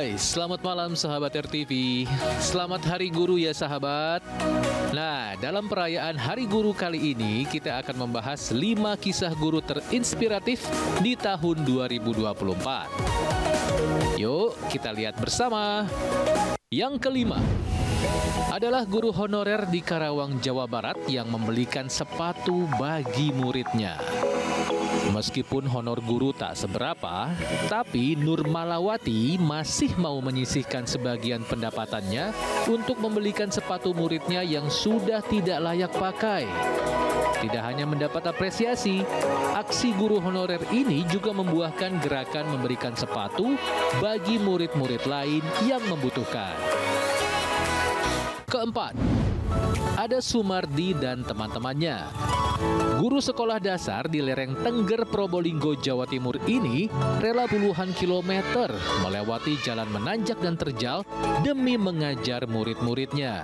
Hai, selamat malam sahabat RTV. Selamat Hari Guru ya sahabat. Nah, dalam perayaan Hari Guru kali ini kita akan membahas 5 kisah guru terinspiratif di tahun 2024. Yuk, kita lihat bersama. Yang kelima adalah guru honorer di Karawang, Jawa Barat yang membelikan sepatu bagi muridnya. Meskipun honor guru tak seberapa, tapi Nur Malawati masih mau menyisihkan sebagian pendapatannya untuk membelikan sepatu muridnya yang sudah tidak layak pakai. Tidak hanya mendapat apresiasi, aksi guru honorer ini juga membuahkan gerakan memberikan sepatu bagi murid-murid lain yang membutuhkan. Keempat, ada Sumardi dan teman-temannya. Guru sekolah dasar di lereng Tengger, Probolinggo, Jawa Timur ini rela puluhan kilometer melewati jalan menanjak dan terjal demi mengajar murid-muridnya.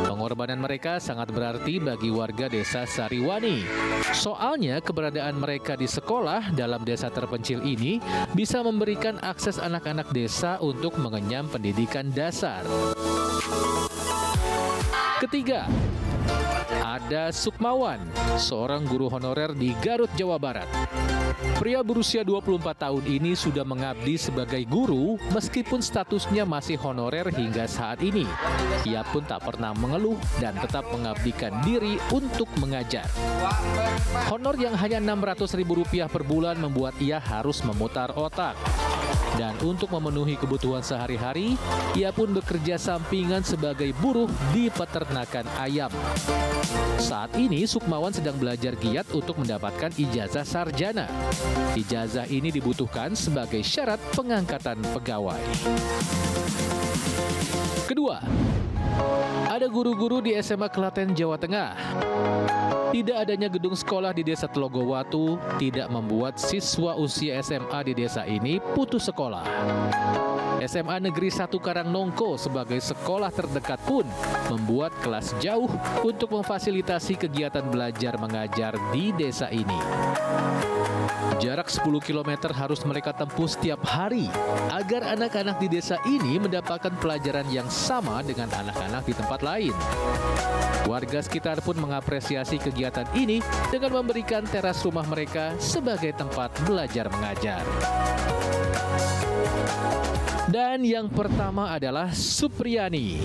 Pengorbanan mereka sangat berarti bagi warga desa Sariwani. Soalnya keberadaan mereka di sekolah dalam desa terpencil ini bisa memberikan akses anak-anak desa untuk mengenyam pendidikan dasar. Ketiga, ada Sukmawan, seorang guru honorer di Garut, Jawa Barat. Pria berusia 24 tahun ini sudah mengabdi sebagai guru meskipun statusnya masih honorer hingga saat ini. Ia pun tak pernah mengeluh dan tetap mengabdikan diri untuk mengajar. Honor yang hanya Rp600.000 per bulan membuat ia harus memutar otak. Dan untuk memenuhi kebutuhan sehari-hari, ia pun bekerja sampingan sebagai buruh di peternakan ayam. Saat ini Sukmawan sedang belajar giat untuk mendapatkan ijazah sarjana. Ijazah ini dibutuhkan sebagai syarat pengangkatan pegawai. Kedua, ada guru-guru di SMA Klaten, Jawa Tengah. Tidak adanya gedung sekolah di desa Telogowatu tidak membuat siswa usia SMA di desa ini putus sekolah. SMA Negeri 1 Karangnongko sebagai sekolah terdekat pun membuat kelas jauh untuk memfasilitasi kegiatan belajar mengajar di desa ini. Jarak 10 km harus mereka tempuh setiap hari agar anak-anak di desa ini mendapatkan pelajaran yang sama dengan anak-anak di tempat lain. Warga sekitar pun mengapresiasi kegiatan ini dengan memberikan teras rumah mereka sebagai tempat belajar mengajar. Dan yang pertama adalah Supriyani,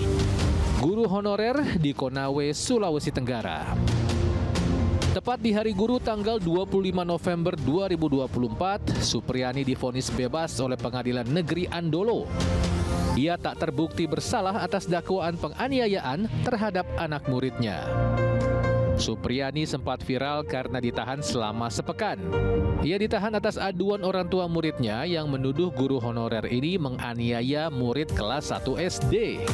guru honorer di Konawe, Sulawesi Tenggara. Tepat di Hari Guru tanggal 25 November 2024, Supriyani divonis bebas oleh Pengadilan Negeri Andolo. Ia tak terbukti bersalah atas dakwaan penganiayaan terhadap anak muridnya. Supriyani sempat viral karena ditahan selama sepekan. Ia ditahan atas aduan orang tua muridnya yang menuduh guru honorer ini menganiaya murid kelas 1 SD.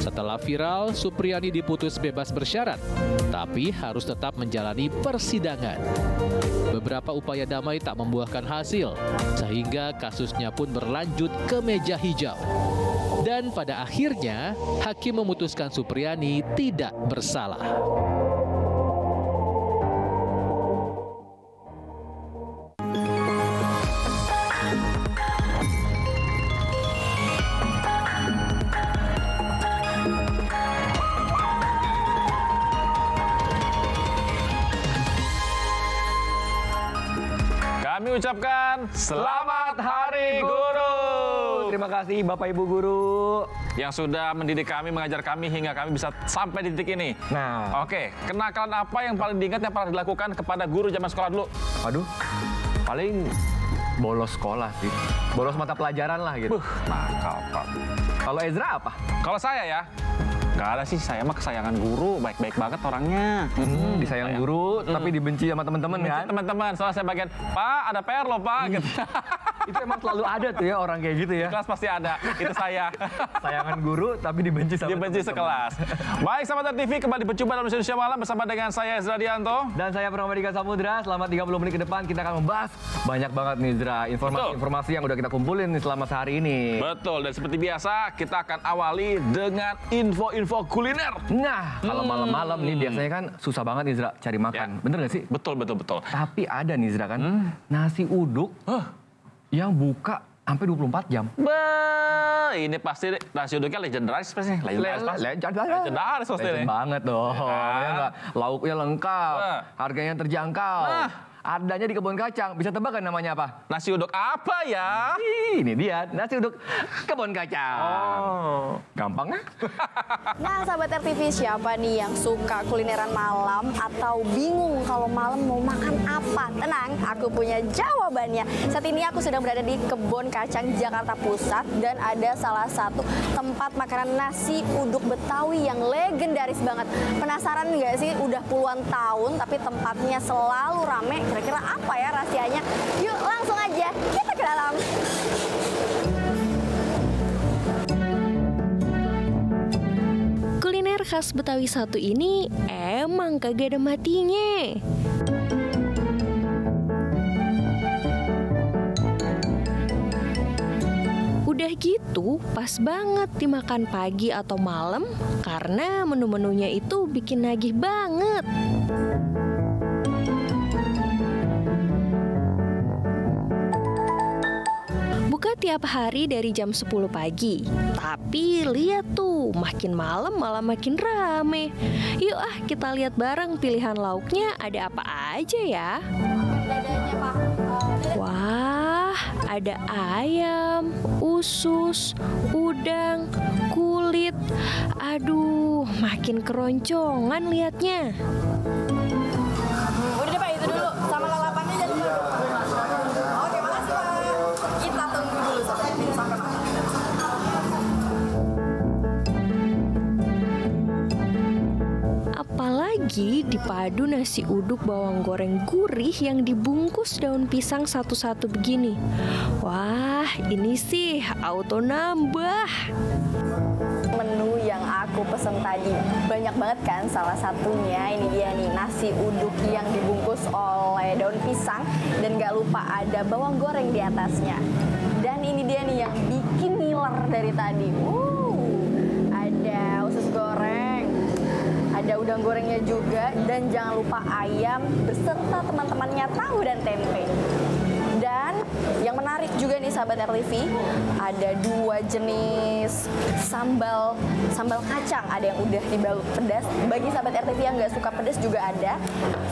Setelah viral, Supriyani diputus bebas bersyarat, tapi harus tetap menjalani persidangan. Beberapa upaya damai tak membuahkan hasil, sehingga kasusnya pun berlanjut ke meja hijau. Dan pada akhirnya, hakim memutuskan Supriyani tidak bersalah. Kami ucapkan Selamat Hari Guru. Terima kasih Bapak Ibu Guru yang sudah mendidik kami, mengajar kami hingga kami bisa sampai di titik ini. Nah, Oke, kenakalan apa yang paling diingat yang pernah dilakukan kepada guru zaman sekolah dulu? aduh, paling bolos sekolah sih. Bolos mata pelajaran lah gitu. Nakal, Pak. Kalau Ezra apa? Kalau saya ya, gak ada sih, saya mah kesayangan guru, baik-baik banget orangnya. Disayang guru, tapi dibenci sama teman-teman kan? Teman-teman, soalnya saya bagian, Pak ada PR loh Pak, gitu. Itu emang selalu ada tuh ya orang kayak gitu ya. Kelas pasti ada, itu saya. Sayangan guru, tapi dibenci sama Dibenci teman-teman. sekelas. Baik, sahabat TV, kembali berjumpa dalam Indonesia Malam bersama dengan saya Ezra Dianto. Dan saya Pramodika Samudra, selama 30 menit ke depan kita akan membahas banyak banget nih Ezra, informasi-informasi yang udah kita kumpulin nih selama sehari ini. Betul, dan seperti biasa kita akan awali dengan info-info kuliner. Nah, kalau malam-malam nih biasanya kan susah banget nih Zra cari makan. Ya. Bener gak sih? Betul. Tapi ada nih Zra kan, nasi uduk yang buka sampai 24 jam. Ini pasti nasi uduknya legendaris pasti. Legendaris pasti Legend nih. banget dong. Ya kan? Ya nggak? Lauknya lengkap, Nah. harganya terjangkau. Adanya di Kebun Kacang. Bisa tebak kan namanya apa? Nasi uduk apa ya? Ini dia, nasi uduk Kebun Kacang. Oh. Gampang kan? Nah, sahabat RTV, siapa nih yang suka kulineran malam atau bingung kalau malam mau makan apa? Tenang, aku punya jawabannya. Saat ini aku sedang berada di Kebun Kacang, Jakarta Pusat, dan ada salah satu tempat makanan nasi uduk Betawi yang legendaris banget. Penasaran nggak sih? Udah puluhan tahun, tapi tempatnya selalu rame. Kira-kira apa ya rahasianya? Yuk, langsung aja kita ke dalam. Kuliner khas Betawi satu ini emang kagak ada matinya. Udah gitu, pas banget dimakan pagi atau malam karena menu-menunya itu bikin nagih banget. Buka tiap hari dari jam 10 pagi. Tapi lihat tuh, makin malam malah makin rame. Yuk kita lihat bareng pilihan lauknya ada apa aja ya. Wah, ada ayam, usus, udang, kulit. Aduh, makin keroncongan liatnya. Udah deh Pak, itu dulu. Sama lalapannya jangan lupa. Oke, makasih Pak. Kita tunggu dulu sampai matang. Apalagi dipadu nasi uduk bawang goreng gurih yang dibungkus daun pisang satu-satu begini. Wah, ini sih auto nambah. Menu yang aku pesen tadi banyak banget kan, salah satunya ini dia nih, nasi uduk yang dibungkus oleh daun pisang dan gak lupa ada bawang goreng di atasnya. Dan ini dia nih yang bikin ngiler dari tadi. Ada usus goreng, ada udang gorengnya juga, dan jangan lupa ayam beserta teman-temannya tahu dan tempe. Dan yang menarik juga nih sahabat RTV, ada dua jenis sambal kacang. Ada yang udah dibalut pedas. Bagi sahabat RTV yang nggak suka pedas juga ada.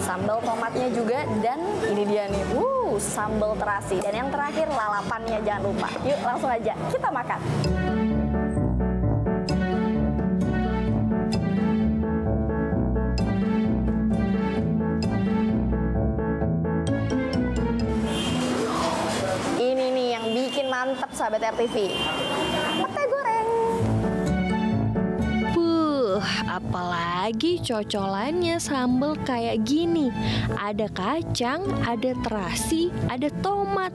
Sambal tomatnya juga, dan ini dia nih, sambal terasi. Dan yang terakhir lalapannya jangan lupa. Yuk langsung aja kita makan. Mantap sahabat RTV. Pete goreng. Apalagi cocolannya sambal kayak gini. Ada kacang, ada terasi, ada tomat.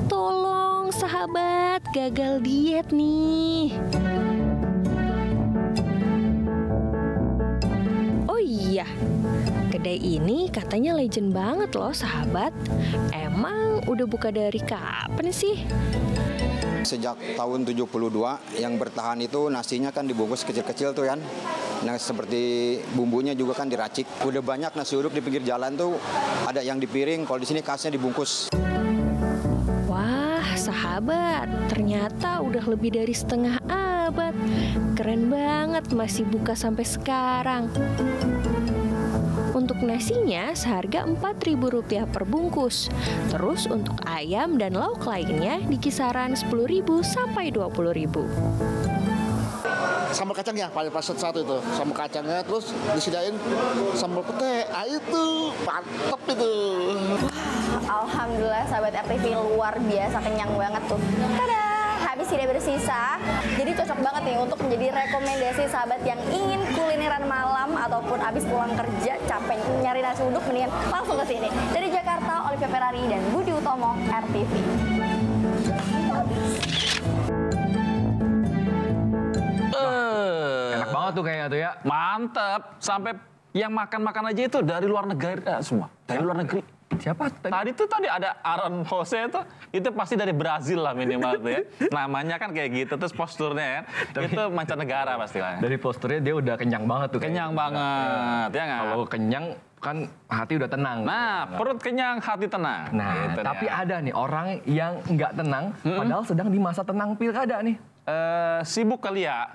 Tolong sahabat, gagal diet nih. Oh iya, kedai ini katanya legend banget loh sahabat. Emang udah buka dari kapan sih? Sejak tahun 72 yang bertahan itu nasinya kan dibungkus kecil-kecil tuh kan. Nah seperti bumbunya juga kan diracik. Udah banyak nasi uduk di pinggir jalan tuh, ada yang di piring, kalau di sini khasnya dibungkus. Wah sahabat, ternyata udah lebih dari setengah abad. Keren banget masih buka sampai sekarang. Untuk nasinya seharga Rp4.000 per bungkus. Terus untuk ayam dan lauk lainnya di kisaran Rp10.000 sampai Rp20.000. Sambal kacangnya paling pas satu itu, sambal kacangnya, terus disediain sambal pete. Itu mantep itu. Alhamdulillah sahabat RTV luar biasa kenyang banget tuh. Tada! Habis tidak bersisa. Jadi cocok banget nih untuk menjadi rekomendasi sahabat yang ingin kulineran malam ataupun habis pulang kerja capek nyari nasi uduk, mendingan langsung ke sini. Dari Jakarta, Olivia Ferrari dan Budi Utomo, RTV. Enak banget tuh kayaknya tuh ya. Mantep. Sampai yang makan-makan aja itu dari luar negeri semua. Dari luar negeri. Siapa Tadi ada Aaron Jose itu pasti dari Brazil lah minimal tuh ya. Namanya kan kayak gitu, terus posturnya kan. Itu mancanegara pasti lah. Dari posturnya dia udah kenyang banget tuh. Kenyang banget, ya nggak? Kalau kenyang kan hati udah tenang. Nah, perut kenyang, hati tenang. Nah, Gitu tapi ya. ada nih orang yang nggak tenang, padahal sedang di masa tenang pilkada nih. Sibuk kali ya?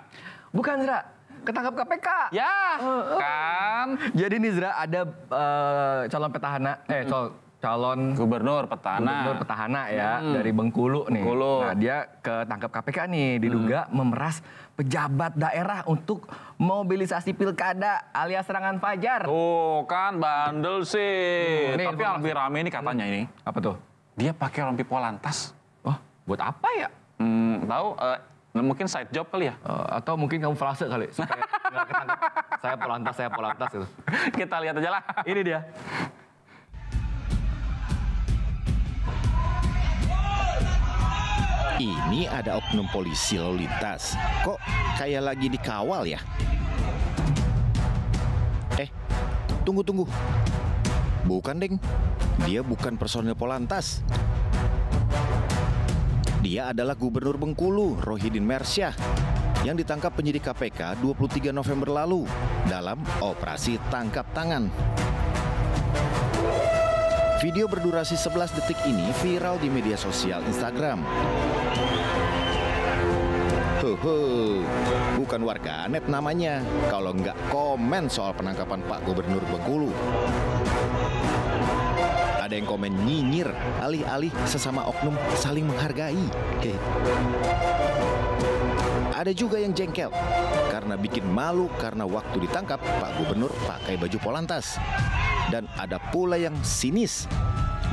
Bukan, Zra. Ketangkap KPK. Ya, kan? Jadi nih, Zra, ada calon petahana, calon Gubernur petahana ya dari Bengkulu nih. Bengkulu. Nah, dia ketangkap KPK nih, diduga memeras pejabat daerah untuk mobilisasi pilkada alias serangan fajar. Tuh kan bandel sih. Ini Tapi yang lebih rame ini katanya ini. Apa tuh? Dia pakai rompi Polantas. Oh, buat apa ya? Tahu? Mungkin side job kali ya? Atau mungkin kamu frase kali supaya nggak ketangkap. Saya Polantas gitu. Kita lihat aja lah. Ini dia. Ini ada oknum polisi lalu lintas. Kok kayak lagi dikawal ya? Tunggu. Bukan, Deng. Dia bukan personil Polantas. Dia adalah Gubernur Bengkulu, Rohidin Mersyah, yang ditangkap penyidik KPK 23 November lalu dalam operasi tangkap tangan. Video berdurasi 11 detik ini viral di media sosial Instagram. Bukan warganet namanya kalau nggak komen soal penangkapan Pak Gubernur Bengkulu. Ada yang komen nyinyir, alih-alih sesama oknum saling menghargai. Ada juga yang jengkel karena bikin malu karena waktu ditangkap Pak Gubernur pakai baju Polantas. Dan ada pula yang sinis,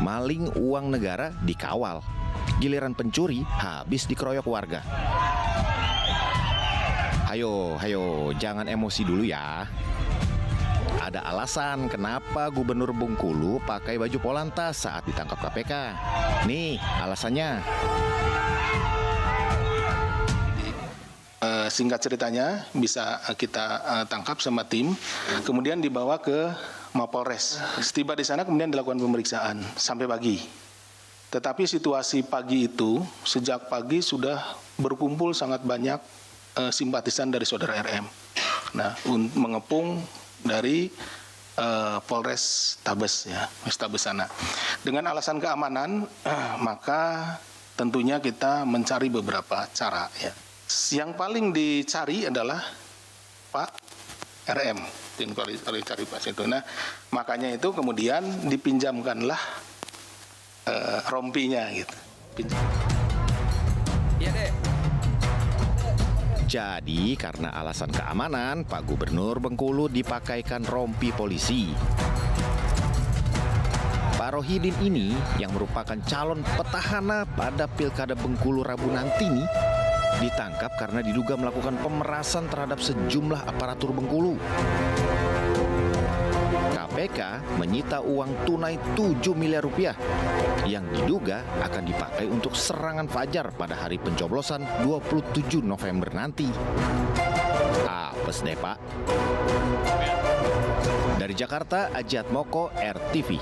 maling uang negara dikawal. Giliran pencuri habis dikeroyok warga. Hayo, jangan emosi dulu ya. Ada alasan kenapa Gubernur Bengkulu pakai baju Polantas saat ditangkap KPK. Nih alasannya. Singkat ceritanya bisa kita tangkap sama tim, kemudian dibawa ke Mapolres. Setiba di sana kemudian dilakukan pemeriksaan sampai pagi. Tetapi situasi pagi itu, sejak pagi sudah berkumpul sangat banyak simpatisan dari saudara RM. Nah, mengepung dari Polres Tabes ya, Polres Tabes sana. Dengan alasan keamanan, maka tentunya kita mencari beberapa cara ya. Yang paling dicari adalah Pak RM, yang paling cari Pak itu. Nah, makanya itu kemudian dipinjamkanlah rompinya gitu. Iya deh. Jadi karena alasan keamanan, Pak Gubernur Bengkulu dipakaikan rompi polisi. Pak Rohidin ini yang merupakan calon petahana pada Pilkada Bengkulu Rabu nanti nih, ditangkap karena diduga melakukan pemerasan terhadap sejumlah aparatur Bengkulu. KPK menyita uang tunai 7 miliar rupiah yang diduga akan dipakai untuk serangan fajar pada hari pencoblosan 27 November nanti. Apes deh, Pak. Dari Jakarta, Ajat Moko, RTV.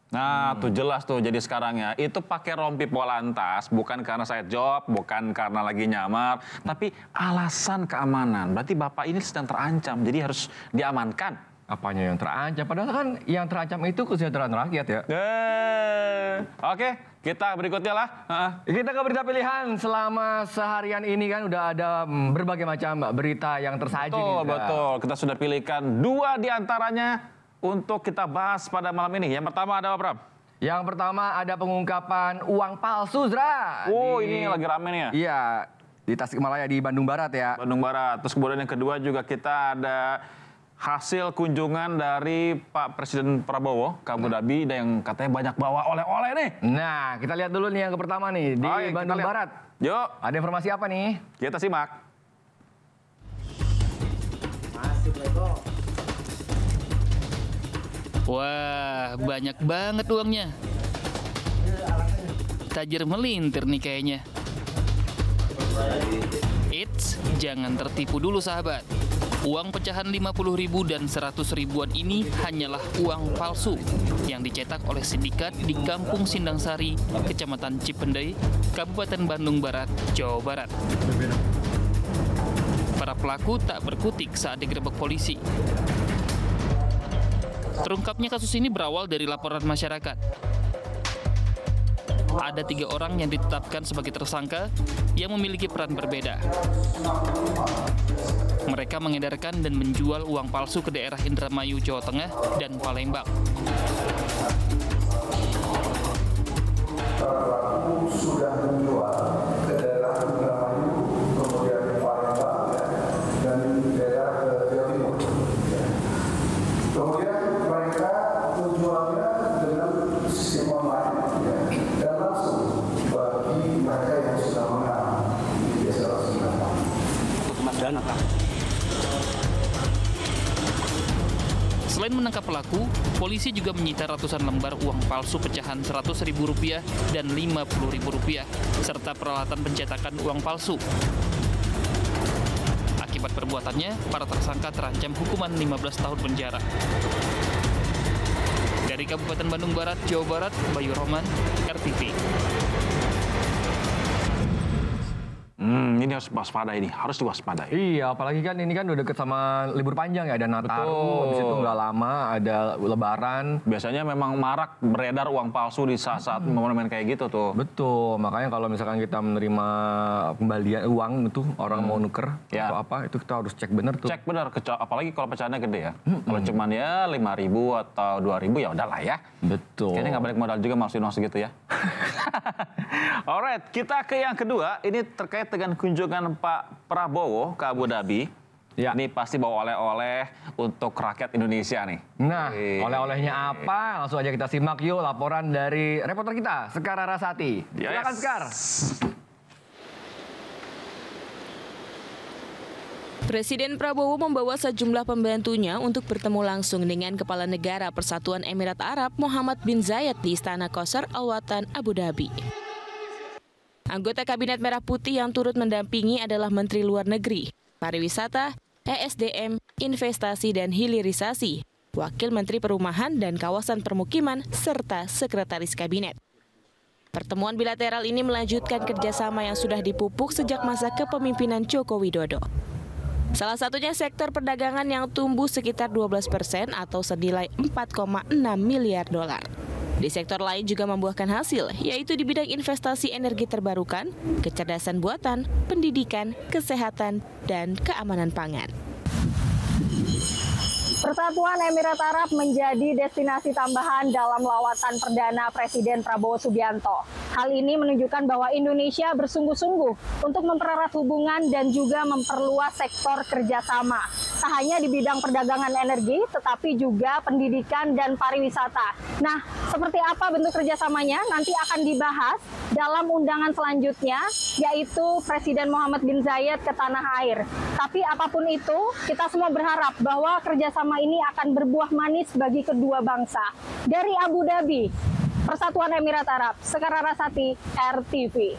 Nah, tuh jelas tuh. Jadi sekarang ya, itu pakai rompi Polantas bukan karena side job, bukan karena lagi nyamar, tapi alasan keamanan. Berarti Bapak ini sedang terancam, jadi harus diamankan. Apanya yang terancam? Padahal kan yang terancam itu kesejahteraan rakyat ya. Oke, kita berikutnya lah. Kita ke berita pilihan. Selama seharian ini kan udah ada berbagai macam berita yang tersaji. Betul. Kita sudah pilihkan 2 diantaranya untuk kita bahas pada malam ini. Yang pertama ada apa, Pram? Yang pertama ada pengungkapan uang palsu, Zra. Ini lagi rame nih ya? Iya, di Tasikmalaya di Bandung Barat ya. Bandung Barat. Terus kemudian yang kedua juga kita ada hasil kunjungan dari Pak Presiden Prabowo ke Abu Dhabi yang katanya banyak bawa oleh-oleh nih. Nah, kita lihat dulu nih yang pertama nih di Bandung Barat. Yuk. Ada informasi apa nih? Kita simak. Wah, banyak banget uangnya. Tajir melintir nih kayaknya. Eits, jangan tertipu dulu sahabat. Uang pecahan 50.000 dan 100 ribuan ini hanyalah uang palsu yang dicetak oleh sindikat di Kampung Sindangsari, Kecamatan Cipendei, Kabupaten Bandung Barat, Jawa Barat. Para para pelaku tak berkutik saat digerebek polisi. Terungkapnya kasus ini berawal dari laporan masyarakat. Ada 3 orang yang ditetapkan sebagai tersangka yang memiliki peran berbeda. Mereka mengedarkan dan menjual uang palsu ke daerah Indramayu, Jawa Tengah, dan Palembang. Pelaku sudah menjual ke daerah Indramayu, kemudian Palembang, dan di daerah Jawa Timur. Kemudian mereka menjualnya dengan sistem online dan langsung bagi mereka yang sudah mengenal di desa langsung. Selain menangkap pelaku, polisi juga menyita ratusan lembar uang palsu pecahan Rp100.000 dan Rp50.000, serta peralatan pencetakan uang palsu. Akibat perbuatannya, para tersangka terancam hukuman 15 tahun penjara. Dari Kabupaten Bandung Barat, Jawa Barat, Bayu Roman, RTV. Ini harus waspada, harus diwaspadai. Iya, apalagi kan ini kan udah deket sama libur panjang ya, ada Nataru, habis itu nggak lama ada Lebaran. Biasanya memang marak beredar uang palsu di saat-saat momen-momen kayak gitu tuh. Betul, makanya kalau misalkan kita menerima kembalian uang itu orang mau nuker atau apa, itu kita harus cek bener tuh. Cek bener, apalagi kalau pecahannya gede ya. Kalau cuman ya 5.000 atau 2.000 ya udahlah ya. Betul. Kayaknya nggak balik modal juga maksudnya segitu ya. Alright, kita ke yang kedua. Ini terkait dengan kunjungan Pak Prabowo ke Abu Dhabi. Ya. Ini pasti bawa oleh-oleh untuk rakyat Indonesia nih. Nah, oleh-olehnya apa? Langsung aja kita simak yuk laporan dari reporter kita, Sekar Rarasati. Silakan Sekar. Presiden Prabowo membawa sejumlah pembantunya untuk bertemu langsung dengan Kepala Negara Persatuan Emirat Arab Mohammed bin Zayed di Istana Qasr Al-Watan, Abu Dhabi. Anggota Kabinet Merah Putih yang turut mendampingi adalah Menteri Luar Negeri, Pariwisata, ESDM, Investasi dan Hilirisasi, Wakil Menteri Perumahan dan Kawasan Permukiman, serta Sekretaris Kabinet. Pertemuan bilateral ini melanjutkan kerjasama yang sudah dipupuk sejak masa kepemimpinan Joko Widodo. Salah satunya sektor perdagangan yang tumbuh sekitar 12% atau senilai 4,6 miliar dolar. Di sektor lain juga membuahkan hasil, yaitu di bidang investasi energi terbarukan, kecerdasan buatan, pendidikan, kesehatan, dan keamanan pangan. Persatuan Emirat Arab menjadi destinasi tambahan dalam lawatan perdana Presiden Prabowo Subianto. Hal ini menunjukkan bahwa Indonesia bersungguh-sungguh untuk mempererat hubungan dan juga memperluas sektor kerjasama. Tak hanya di bidang perdagangan energi, tetapi juga pendidikan dan pariwisata. Nah, seperti apa bentuk kerjasamanya nanti akan dibahas dalam undangan selanjutnya, yaitu Presiden Mohammed bin Zayed ke tanah air. Tapi apapun itu, kita semua berharap bahwa kerjasama ini akan berbuah manis bagi kedua bangsa. Dari Abu Dhabi, Persatuan Emirat Arab, Sekar Rarasati, RTV.